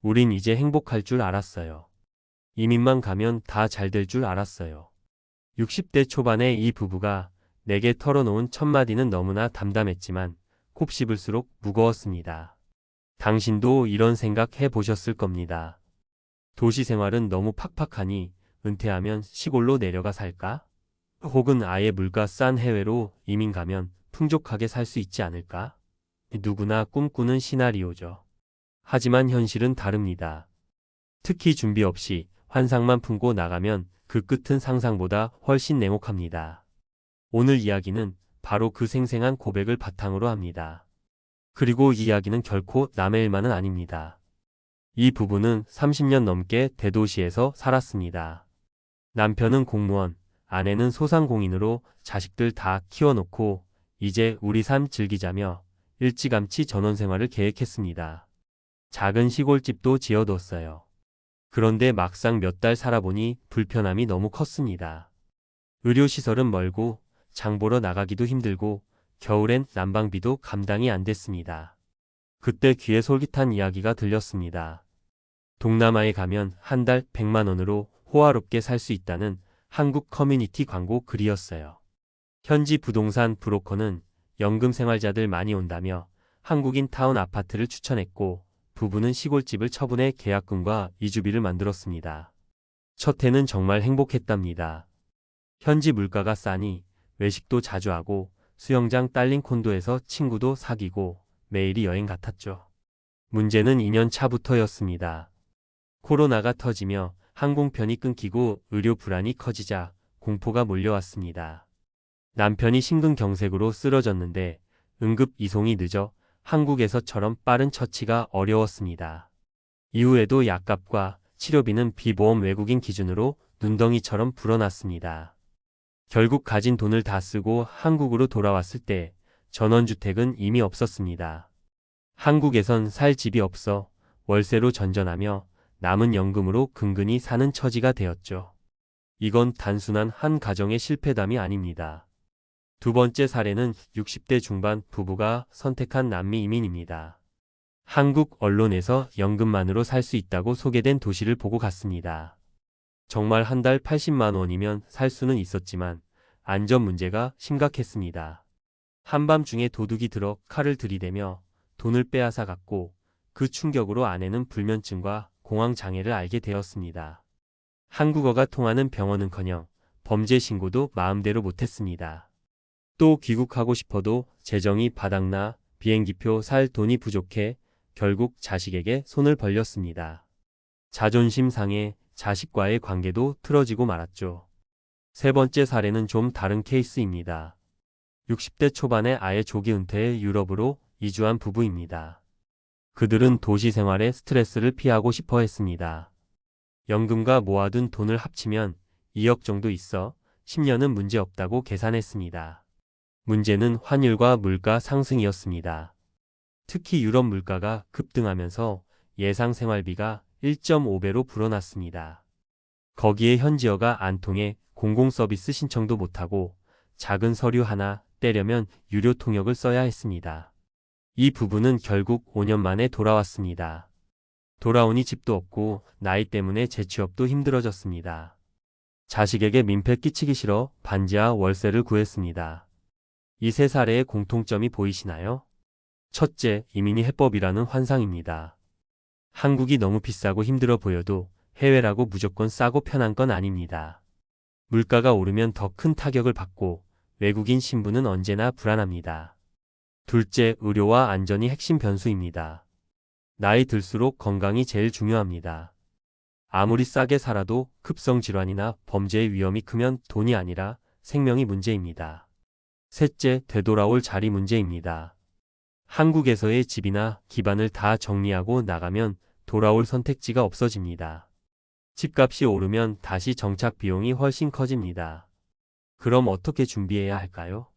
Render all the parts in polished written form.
우린 이제 행복할 줄 알았어요. 이민만 가면 다 잘 될 줄 알았어요. 60대 초반의 이 부부가 내게 털어놓은 첫마디는 너무나 담담했지만 곱씹을수록 무거웠습니다. 당신도 이런 생각 해보셨을 겁니다. 도시 생활은 너무 팍팍하니 은퇴하면 시골로 내려가 살까? 혹은 아예 물가 싼 해외로 이민 가면 풍족하게 살 수 있지 않을까? 누구나 꿈꾸는 시나리오죠. 하지만 현실은 다릅니다. 특히 준비 없이 환상만 품고 나가면 그 끝은 상상보다 훨씬 냉혹합니다. 오늘 이야기는 바로 그 생생한 고백을 바탕으로 합니다. 그리고 이 이야기는 결코 남의 일만은 아닙니다. 이 부부는 30년 넘게 대도시에서 살았습니다. 남편은 공무원, 아내는 소상공인으로 자식들 다 키워놓고 이제 우리 삶 즐기자며 일찌감치 전원생활을 계획했습니다. 작은 시골집도 지어뒀어요. 그런데 막상 몇 달 살아보니 불편함이 너무 컸습니다. 의료시설은 멀고 장 보러 나가기도 힘들고 겨울엔 난방비도 감당이 안 됐습니다. 그때 귀에 솔깃한 이야기가 들렸습니다. 동남아에 가면 한 달 100만 원으로 호화롭게 살 수 있다는 한국 커뮤니티 광고 글이었어요. 현지 부동산 브로커는 연금 생활자들 많이 온다며 한국인 타운 아파트를 추천했고 부부는 시골집을 처분해 계약금과 이주비를 만들었습니다. 첫 해는 정말 행복했답니다. 현지 물가가 싸니 외식도 자주 하고 수영장 딸린 콘도에서 친구도 사귀고 매일이 여행 같았죠. 문제는 2년 차부터였습니다. 코로나가 터지며 항공편이 끊기고 의료 불안이 커지자 공포가 몰려왔습니다. 남편이 심근경색으로 쓰러졌는데 응급 이송이 늦어 한국에서처럼 빠른 처치가 어려웠습니다. 이후에도 약값과 치료비는 비보험 외국인 기준으로 눈덩이처럼 불어났습니다. 결국 가진 돈을 다 쓰고 한국으로 돌아왔을 때 전원주택은 이미 없었습니다. 한국에선 살 집이 없어 월세로 전전하며 남은 연금으로 근근히 사는 처지가 되었죠. 이건 단순한 한 가정의 실패담이 아닙니다. 두 번째 사례는 60대 중반 부부가 선택한 남미 이민입니다. 한국 언론에서 연금만으로 살 수 있다고 소개된 도시를 보고 갔습니다. 정말 한 달 80만 원이면 살 수는 있었지만 안전 문제가 심각했습니다. 한밤중에 도둑이 들어 칼을 들이대며 돈을 빼앗아 갔고 그 충격으로 아내는 불면증과 공황장애를 앓게 되었습니다. 한국어가 통하는 병원은커녕 범죄 신고도 마음대로 못했습니다. 또 귀국하고 싶어도 재정이 바닥나 비행기표 살 돈이 부족해 결국 자식에게 손을 벌렸습니다. 자존심 상해 자식과의 관계도 틀어지고 말았죠. 세 번째 사례는 좀 다른 케이스입니다. 60대 초반에 아예 조기 은퇴해 유럽으로 이주한 부부입니다. 그들은 도시 생활의 스트레스를 피하고 싶어 했습니다. 연금과 모아둔 돈을 합치면 2억 정도 있어 10년은 문제 없다고 계산했습니다. 문제는 환율과 물가 상승이었습니다. 특히 유럽 물가가 급등하면서 예상 생활비가 1.5배로 불어났습니다. 거기에 현지어가 안 통해 공공서비스 신청도 못하고 작은 서류 하나 떼려면 유료 통역을 써야 했습니다. 이 부부는 결국 5년 만에 돌아왔습니다. 돌아오니 집도 없고 나이 때문에 재취업도 힘들어졌습니다. 자식에게 민폐 끼치기 싫어 반지하 월세를 구했습니다. 이 세 사례의 공통점이 보이시나요? 첫째, 이민이 해법이라는 환상입니다. 한국이 너무 비싸고 힘들어 보여도 해외라고 무조건 싸고 편한 건 아닙니다. 물가가 오르면 더 큰 타격을 받고 외국인 신분은 언제나 불안합니다. 둘째, 의료와 안전이 핵심 변수입니다. 나이 들수록 건강이 제일 중요합니다. 아무리 싸게 살아도 급성 질환이나 범죄의 위험이 크면 돈이 아니라 생명이 문제입니다. 셋째, 되돌아올 자리 문제입니다. 한국에서의 집이나 기반을 다 정리하고 나가면 돌아올 선택지가 없어집니다. 집값이 오르면 다시 정착 비용이 훨씬 커집니다. 그럼 어떻게 준비해야 할까요?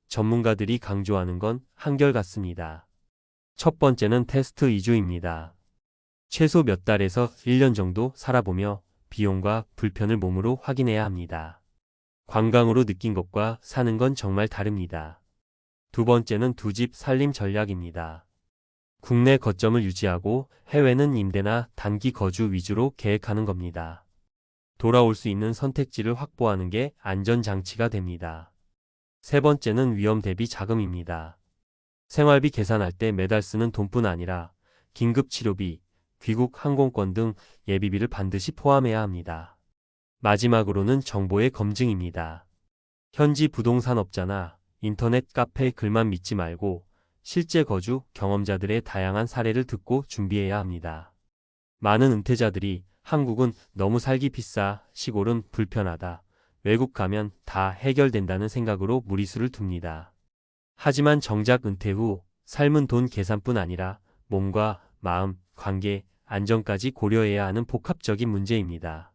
전문가들이 강조하는 건 한결같습니다. 첫 번째는 테스트 이주입니다. 최소 몇 달에서 1년 정도 살아보며 비용과 불편을 몸으로 확인해야 합니다. 관광으로 느낀 것과 사는 건 정말 다릅니다. 두 번째는 두 집 살림 전략입니다. 국내 거점을 유지하고 해외는 임대나 단기 거주 위주로 계획하는 겁니다. 돌아올 수 있는 선택지를 확보하는 게 안전장치가 됩니다. 세 번째는 위험 대비 자금입니다. 생활비 계산할 때 매달 쓰는 돈뿐 아니라 긴급치료비, 귀국 항공권 등 예비비를 반드시 포함해야 합니다. 마지막으로는 정보의 검증입니다. 현지 부동산업자나 인터넷 카페 글만 믿지 말고 실제 거주 경험자들의 다양한 사례를 듣고 준비해야 합니다. 많은 은퇴자들이 한국은 너무 살기 비싸, 시골은 불편하다, 외국 가면 다 해결된다는 생각으로 무리수를 둡니다. 하지만 정작 은퇴 후 삶은 돈 계산뿐 아니라 몸과 마음, 관계, 안정까지 고려해야 하는 복합적인 문제입니다.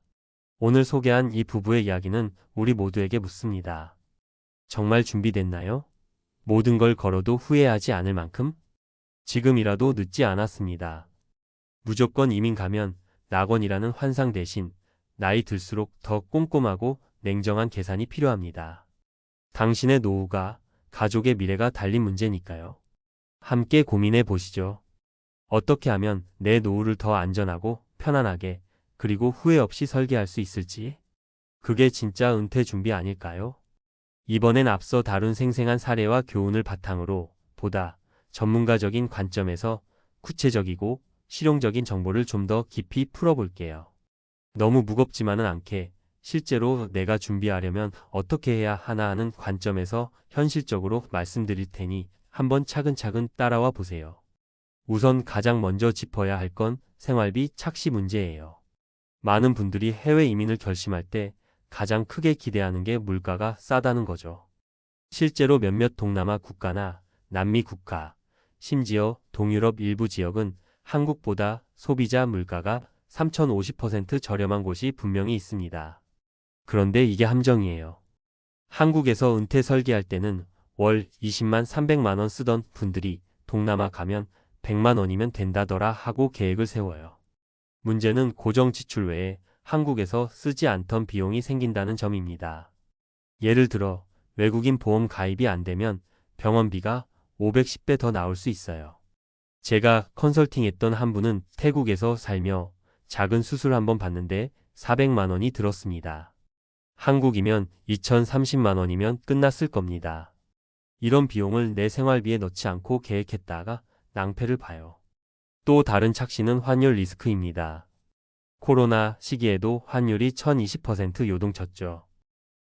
오늘 소개한 이 부부의 이야기는 우리 모두에게 묻습니다. 정말 준비됐나요? 모든 걸 걸어도 후회하지 않을 만큼? 지금이라도 늦지 않았습니다. 무조건 이민 가면 낙원이라는 환상 대신 나이 들수록 더 꼼꼼하고 냉정한 계산이 필요합니다. 당신의 노후가 가족의 미래가 달린 문제니까요. 함께 고민해 보시죠. 어떻게 하면 내 노후를 더 안전하고 편안하게 그리고 후회 없이 설계할 수 있을지? 그게 진짜 은퇴 준비 아닐까요? 이번엔 앞서 다룬 생생한 사례와 교훈을 바탕으로 보다 전문가적인 관점에서 구체적이고 실용적인 정보를 좀 더 깊이 풀어볼게요. 너무 무겁지만은 않게 실제로 내가 준비하려면 어떻게 해야 하나 하는 관점에서 현실적으로 말씀드릴 테니 한번 차근차근 따라와 보세요. 우선 가장 먼저 짚어야 할 건 생활비 착시 문제예요. 많은 분들이 해외 이민을 결심할 때 가장 크게 기대하는 게 물가가 싸다는 거죠. 실제로 몇몇 동남아 국가나 남미 국가, 심지어 동유럽 일부 지역은 한국보다 소비자 물가가 3050% 저렴한 곳이 분명히 있습니다. 그런데 이게 함정이에요. 한국에서 은퇴 설계할 때는 월 20만 300만 원 쓰던 분들이 동남아 가면 100만 원이면 된다더라 하고 계획을 세워요. 문제는 고정 지출 외에 한국에서 쓰지 않던 비용이 생긴다는 점입니다. 예를 들어 외국인 보험 가입이 안 되면 병원비가 510배 더 나올 수 있어요. 제가 컨설팅했던 한 분은 태국에서 살며 작은 수술 한번 받는데 400만 원이 들었습니다. 한국이면 2030만 원이면 끝났을 겁니다. 이런 비용을 내 생활비에 넣지 않고 계획했다가 낭패를 봐요. 또 다른 착시는 환율 리스크입니다. 코로나 시기에도 환율이 1020% 요동쳤죠.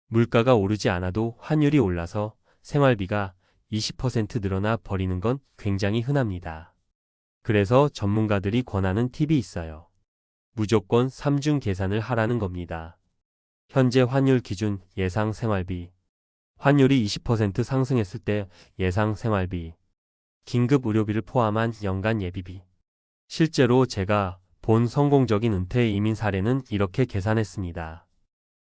물가가 오르지 않아도 환율이 올라서 생활비가 20% 늘어나 버리는 건 굉장히 흔합니다. 그래서 전문가들이 권하는 팁이 있어요. 무조건 3중 계산을 하라는 겁니다. 현재 환율 기준 예상 생활비, 환율이 20% 상승했을 때 예상 생활비, 긴급 의료비를 포함한 연간 예비비. 실제로 제가 본 성공적인 은퇴 이민 사례는 이렇게 계산했습니다.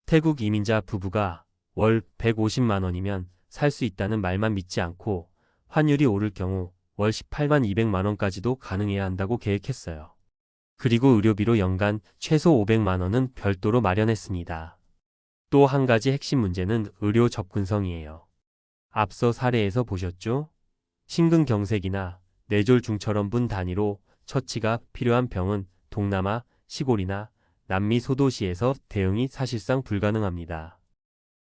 태국 이민자 부부가 월 150만 원이면 살 수 있다는 말만 믿지 않고 환율이 오를 경우 월 18만 200만 원까지도 가능해야 한다고 계획했어요. 그리고 의료비로 연간 최소 500만 원은 별도로 마련했습니다. 또 한 가지 핵심 문제는 의료 접근성이에요. 앞서 사례에서 보셨죠? 심근경색이나 뇌졸중처럼 분 단위로 처치가 필요한 병은 동남아, 시골이나 남미 소도시에서 대응이 사실상 불가능합니다.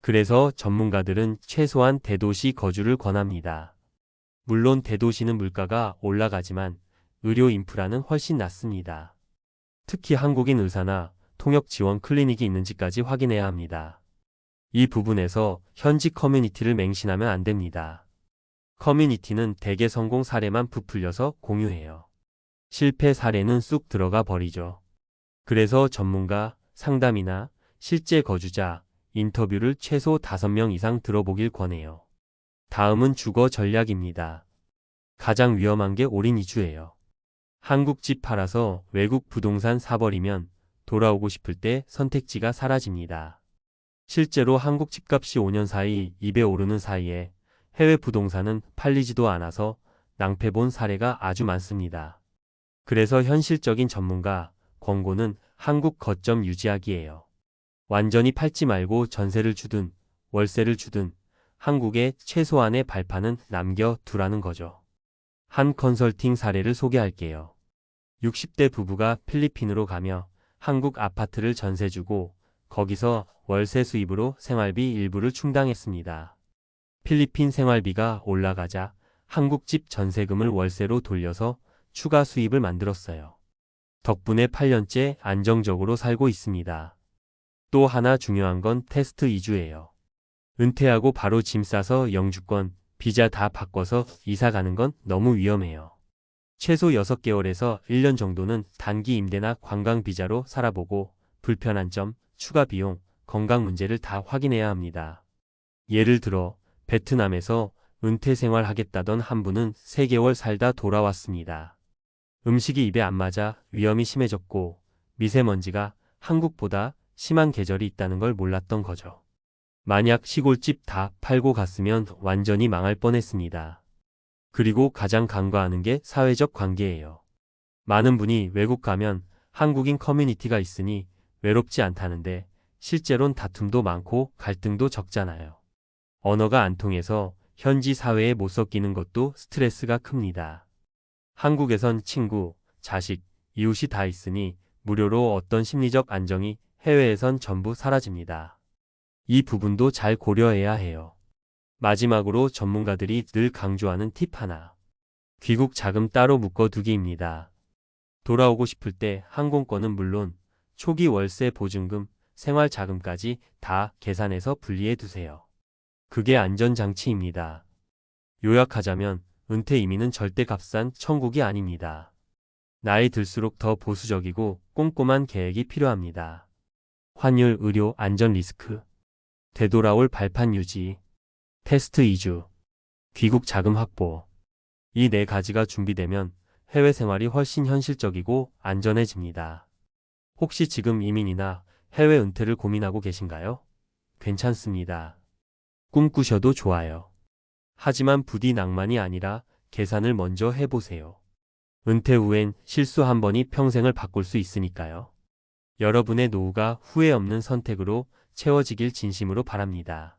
그래서 전문가들은 최소한 대도시 거주를 권합니다. 물론 대도시는 물가가 올라가지만 의료 인프라는 훨씬 낫습니다. 특히 한국인 의사나 통역 지원 클리닉이 있는지까지 확인해야 합니다. 이 부분에서 현지 커뮤니티를 맹신하면 안 됩니다. 커뮤니티는 대개 성공 사례만 부풀려서 공유해요. 실패 사례는 쑥 들어가 버리죠. 그래서 전문가, 상담이나 실제 거주자, 인터뷰를 최소 5명 이상 들어보길 권해요. 다음은 주거 전략입니다. 가장 위험한 게 올인 이주예요. 한국 집 팔아서 외국 부동산 사버리면 돌아오고 싶을 때 선택지가 사라집니다. 실제로 한국 집값이 5년 사이 2배 오르는 사이에 해외 부동산은 팔리지도 않아서 낭패 본 사례가 아주 많습니다. 그래서 현실적인 전문가 권고는 한국 거점 유지하기예요. 완전히 팔지 말고 전세를 주든 월세를 주든 한국에 최소한의 발판은 남겨두라는 거죠. 한 컨설팅 사례를 소개할게요. 60대 부부가 필리핀으로 가며 한국 아파트를 전세주고 거기서 월세 수입으로 생활비 일부를 충당했습니다. 필리핀 생활비가 올라가자 한국 집 전세금을 월세로 돌려서 추가 수입을 만들었어요. 덕분에 8년째 안정적으로 살고 있습니다. 또 하나 중요한 건 테스트 이주예요. 은퇴하고 바로 짐 싸서 영주권, 비자 다 바꿔서 이사 가는 건 너무 위험해요. 최소 6개월에서 1년 정도는 단기 임대나 관광 비자로 살아보고 불편한 점, 추가 비용, 건강 문제를 다 확인해야 합니다. 예를 들어 베트남에서 은퇴 생활 하겠다던 한 분은 3개월 살다 돌아왔습니다. 음식이 입에 안 맞아 위염이 심해졌고 미세먼지가 한국보다 심한 계절이 있다는 걸 몰랐던 거죠. 만약 시골집 다 팔고 갔으면 완전히 망할 뻔했습니다. 그리고 가장 간과하는 게 사회적 관계예요. 많은 분이 외국 가면 한국인 커뮤니티가 있으니 외롭지 않다는데 실제론 다툼도 많고 갈등도 적잖아요. 언어가 안 통해서 현지 사회에 못 섞이는 것도 스트레스가 큽니다. 한국에선 친구, 자식, 이웃이 다 있으니 무료로 어떤 심리적 안정이 해외에선 전부 사라집니다. 이 부분도 잘 고려해야 해요. 마지막으로 전문가들이 늘 강조하는 팁 하나. 귀국 자금 따로 묶어두기입니다. 돌아오고 싶을 때 항공권은 물론 초기 월세 보증금, 생활 자금까지 다 계산해서 분리해 두세요. 그게 안전장치입니다. 요약하자면 은퇴 이민은 절대 값싼 천국이 아닙니다. 나이 들수록 더 보수적이고 꼼꼼한 계획이 필요합니다. 환율, 의료, 안전 리스크, 되돌아올 발판 유지, 테스트 이주, 귀국 자금 확보. 이 4가지가 준비되면 해외 생활이 훨씬 현실적이고 안전해집니다. 혹시 지금 이민이나 해외 은퇴를 고민하고 계신가요? 괜찮습니다. 꿈꾸셔도 좋아요. 하지만 부디 낭만이 아니라 계산을 먼저 해보세요. 은퇴 후엔 실수 한 번이 평생을 바꿀 수 있으니까요. 여러분의 노후가 후회 없는 선택으로 채워지길 진심으로 바랍니다.